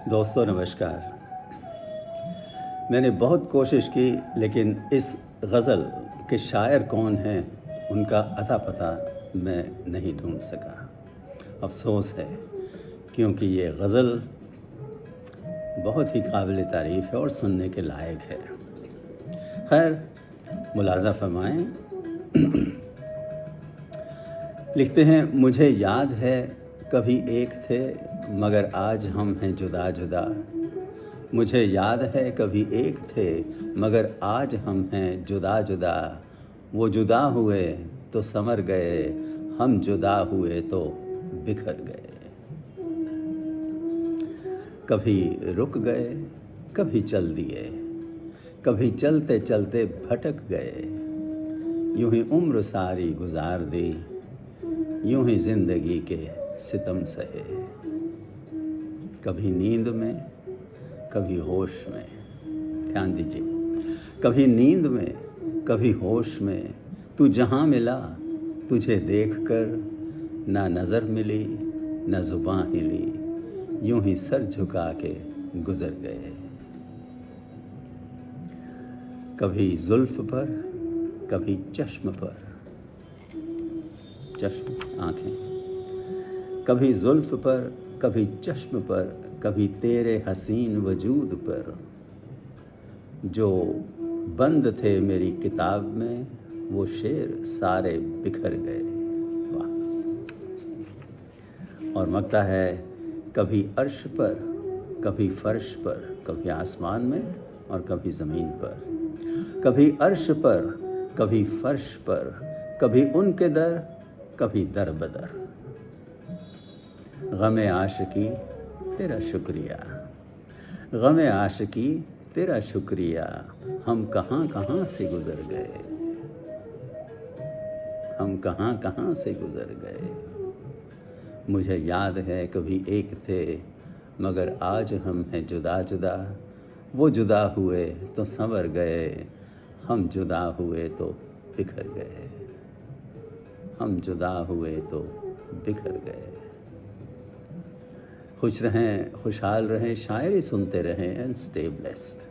दोस्तों नमस्कार। मैंने बहुत कोशिश की लेकिन इस गज़ल के शायर कौन हैं उनका अता पता मैं नहीं ढूंढ सका। अफ़सोस है क्योंकि ये गज़ल बहुत ही काबिल तारीफ़ है और सुनने के लायक है। खैर मुलाज़ा फ़रमाएँ। लिखते हैं, मुझे याद है कभी एक थे मगर आज हम हैं जुदा जुदा। मुझे याद है कभी एक थे मगर आज हम हैं जुदा जुदा। वो जुदा हुए तो संवर गए, हम जुदा हुए तो बिखर गए। कभी रुक गए, कभी चल दिए, कभी चलते चलते भटक गए। यूं ही उम्र सारी गुजार दी, यूं ही जिंदगी के सितम सहे। कभी नींद में, कभी होश में, ध्यान दीजिए, कभी नींद में, कभी होश में, तू जहाँ मिला तुझे देखकर ना नज़र मिली ना ज़ुबां हिली। यूं ही सर झुका के गुज़र गए। कभी जुल्फ़ पर, कभी चश्म पर, चश्म आँखें, कभी जुल्फ़ पर, कभी चश्म पर, कभी तेरे हसीन वजूद पर। जो बंद थे मेरी किताब में वो शेर सारे बिखर गए। वाह। और मगता है, कभी अर्श पर, कभी फर्श पर, कभी आसमान में और कभी ज़मीन पर। कभी अर्श पर, कभी फर्श पर, कभी उनके दर, कभी दर बदर। ग़म-ए आशिकी तेरा शुक्रिया, ग़म-ए आशिकी तेरा शुक्रिया। हम कहाँ कहाँ से गुज़र गए, हम कहाँ कहाँ से गुज़र गए। मुझे याद है कभी एक थे मगर आज हम हैं जुदा जुदा। वो जुदा हुए तो संवर गए, हम जुदा हुए तो बिखर गए, हम जुदा हुए तो बिखर गए। खुश रहें, खुशहाल रहें, शायरी सुनते रहें एंड स्टे ब्लेस्ड।